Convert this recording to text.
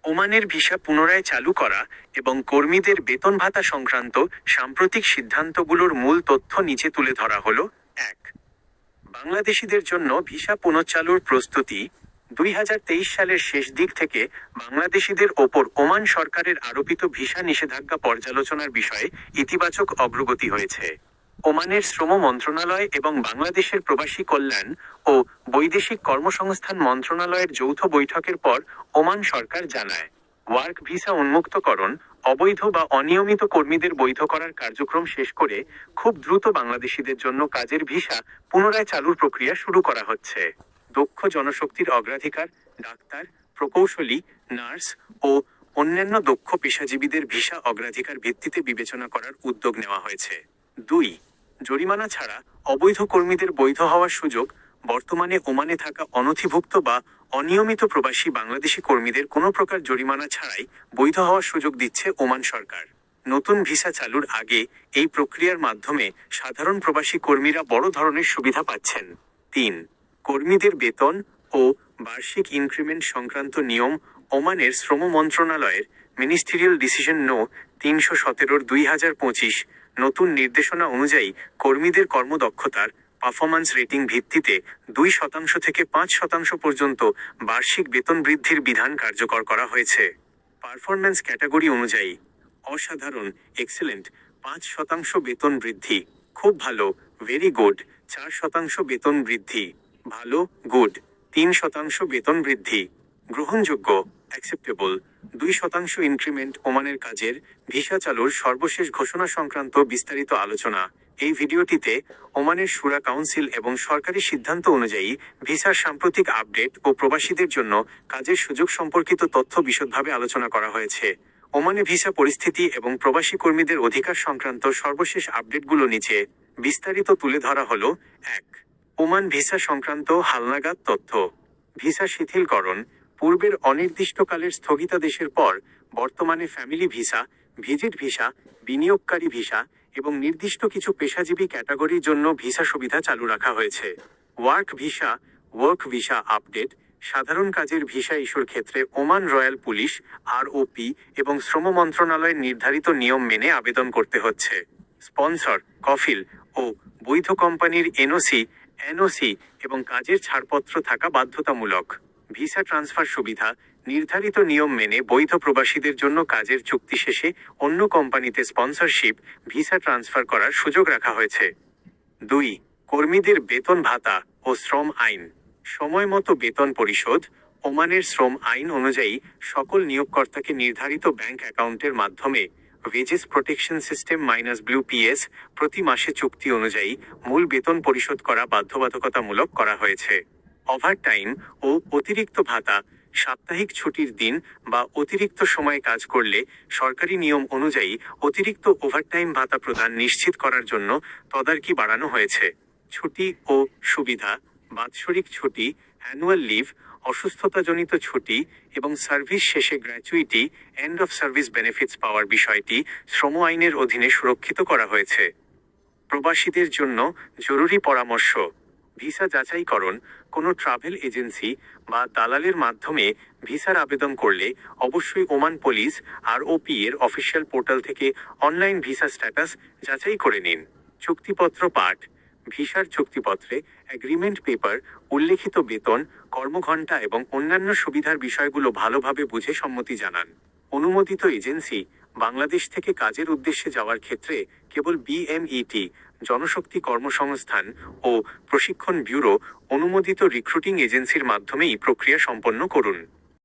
ওমানের ভিসা পুনরায় চালু করা এবং কর্মীদের বেতন ভাতা সংক্রান্ত সাম্প্রতিক সিদ্ধান্তগুলোর মূল তথ্য নিচে তুলে ধরা হলো। ১. বাংলাদেশিদের জন্য ভিসা পুনঃচালুর প্রস্তুতি। ২০২৩ সালের শেষ দিক থেকে বাংলাদেশিদের ওপর ওমান সরকারের আরোপিত ভিসা নিষেধাজ্ঞা পর্যালোচনার বিষয়ে ইতিবাচক অগ্রগতি হয়েছে। ওমানের শ্রম মন্ত্রণালয় এবং বাংলাদেশের প্রবাসী কল্যাণ ও বৈদেশিক কর্মসংস্থান মন্ত্রণালয়ের যৌথ বৈঠকের পর ওমান সরকার জানায়, ওয়ার্ক ভিসা উন্মুক্তকরণ, অবৈধ বা অনিয়মিত কর্মীদের বৈধ করার কার্যক্রম শেষ করে খুব দ্রুত বাংলাদেশিদের জন্য কাজের ভিসা পুনরায় চালুর প্রক্রিয়া শুরু করা হচ্ছে। দক্ষ জনশক্তির অগ্রাধিকার, ডাক্তার, প্রকৌশলী, নার্স ও অন্যান্য দক্ষ পেশাজীবীদের ভিসা অগ্রাধিকার ভিত্তিতে বিবেচনা করার উদ্যোগ নেওয়া হয়েছে। ২. জরিমানা ছাড়া অবৈধ কর্মীদের বৈধ হওয়ার সুযোগ। বর্তমানে ওমানে থাকা অনথিভুক্ত বা অনিয়মিত প্রবাসী বাংলাদেশি কর্মীদের কোনো প্রকার জরিমানা ছাড়াই বৈধ হওয়ার সুযোগ দিচ্ছে ওমান সরকার। নতুন ভিসা চালুর আগে এই প্রক্রিয়ার মাধ্যমে সাধারণ প্রবাসী কর্মীরা বড় ধরনের সুবিধা পাচ্ছেন। ৩. কর্মীদের বেতন ও বার্ষিক ইনক্রিমেন্ট সংক্রান্ত নিয়ম। ওমানের শ্রম মন্ত্রণালয়ের মিনিস্ট্রিয়াল ডিসিশন নো ৩১৭/২০২৫ নতুন নির্দেশনা অনুযায়ী কর্মীদের কর্মদক্ষতার পারফরম্যান্স রেটিং ভিত্তিতে ২% থেকে ৫% পর্যন্ত বার্ষিক বেতন বৃদ্ধির বিধান কার্যকর করা হয়েছে। পারফরম্যান্স ক্যাটাগরি অনুযায়ী অসাধারণ, এক্সেলেন্ট ৫% বেতন বৃদ্ধি, খুব ভালো, ভেরি গুড ৪% বেতন বৃদ্ধি, ভালো, গুড ৩% বেতন বৃদ্ধি, গ্রহণযোগ্য, অ্যাকসেপ্টেবল ২% ইনক্রিমেন্ট। ওমানের কাজের ভিসা চালুর সর্বশেষ ঘোষণা সংক্রান্ত বিস্তারিত আলোচনা। এই ভিডিওটিতে ওমানের শুরা কাউন্সিল এবং সরকারি সিদ্ধান্ত অনুযায়ী ভিসার সাম্প্রতিক আপডেট ও প্রবাসীদের জন্য কাজের সুযোগ সম্পর্কিত তথ্য বিশদভাবে আলোচনা করা হয়েছে। ওমানে ভিসা পরিস্থিতি এবং প্রবাসী কর্মীদের অধিকার সংক্রান্ত সর্বশেষ আপডেটগুলো নিচে বিস্তারিত তুলে ধরা হলো। ১. ওমান ভিসা সংক্রান্ত হালনাগাদ তথ্য। ভিসা শিথিলকরণ। পূর্বের অনির্দিষ্টকালের স্থগিতাদেশের পর বর্তমানে ফ্যামিলি ভিসা, ভিজিট ভিসা, বিনিয়োগকারী ভিসা এবং নির্দিষ্ট কিছু পেশাজীবী ক্যাটাগরির জন্য ভিসা সুবিধা চালু রাখা হয়েছে। Work visa update. সাধারণ কাজের ভিসা ইস্যুর ক্ষেত্রে ওমান রয়্যাল পুলিশ, আরওপি এবং শ্রম মন্ত্রণালয়ের নির্ধারিত নিয়ম মেনে আবেদন করতে হচ্ছে। স্পন্সর, কফিল ও বৈধ কোম্পানির এনওসি এবং কাজের ছাড়পত্র থাকা বাধ্যতামূলক। ভিসা ট্রান্সফার সুবিধা। নির্ধারিত নিয়ম মেনে বৈধ প্রবাসীদের জন্য কাজের চুক্তি শেষে অন্য কোম্পানিতে স্পন্সরশিপ, ভিসা ট্রান্সফার করার সুযোগ রাখা হয়েছে। ২. কর্মীদের বেতন ভাতা ও শ্রম আইন। সময় মতো বেতন পরিশোধ। ওমানের শ্রম আইন অনুযায়ী সকল নিয়োগকর্তাকে নির্ধারিত ব্যাংক অ্যাকাউন্টের মাধ্যমে ওয়েজেস প্রোটেকশন সিস্টেম -WPS প্রতি মাসে চুক্তি অনুযায়ী মূল বেতন পরিশোধ করা বাধ্যবাধকতামূলক করা হয়েছে। ওভারটাইম ও অতিরিক্ত ভাতা। সাপ্তাহিক ছুটির দিন বা অতিরিক্ত সময়ে কাজ করলে সরকারি নিয়ম অনুযায়ী অতিরিক্ত ওভারটাইম ভাতা প্রদান নিশ্চিত করার জন্য তদারকি বাড়ানো হয়েছে। ছুটি ও সুবিধা। বাৎসরিক ছুটি, অ্যানুয়াল লিভ, অসুস্থতাজনিত ছুটি এবং সার্ভিস শেষে gratuity, end of service benefits পাওয়ার বিষয়টি শ্রম আইনের অধীনে সুরক্ষিত করা হয়েছে। প্রবাসীদের জন্য জরুরি পরামর্শ। ভিসা যাচাইকরণ। কোনো ট্রাভেল এজেন্সি বা দালালের মাধ্যমে ভিসার আবেদন করলে অবশ্যই ওমান পুলিশ আরওপি এর অফিসিয়াল পোর্টাল থেকে অনলাইন ভিসা স্ট্যাটাস যাচাই করে নিন। চুক্তিপত্র পাঠ। ভিসার চুক্তিপত্রে এগ্রিমেন্ট পেপার উল্লেখিত বেতন, কর্মঘণ্টা এবং অন্যান্য সুবিধার বিষয়গুলো ভালোভাবে বুঝে সম্মতি জানান। অনুমোদিত এজেন্সি। বাংলাদেশ থেকে কাজের উদ্দেশ্যে যাওয়ার ক্ষেত্রে কেবল বিএমইটি, জনশক্তি কর্মসংস্থান ও প্রশিক্ষণ ব্যুরো অনুমোদিত রিক্রুটিং এজেন্সির মাধ্যমেই প্রক্রিয়া সম্পন্ন করুন।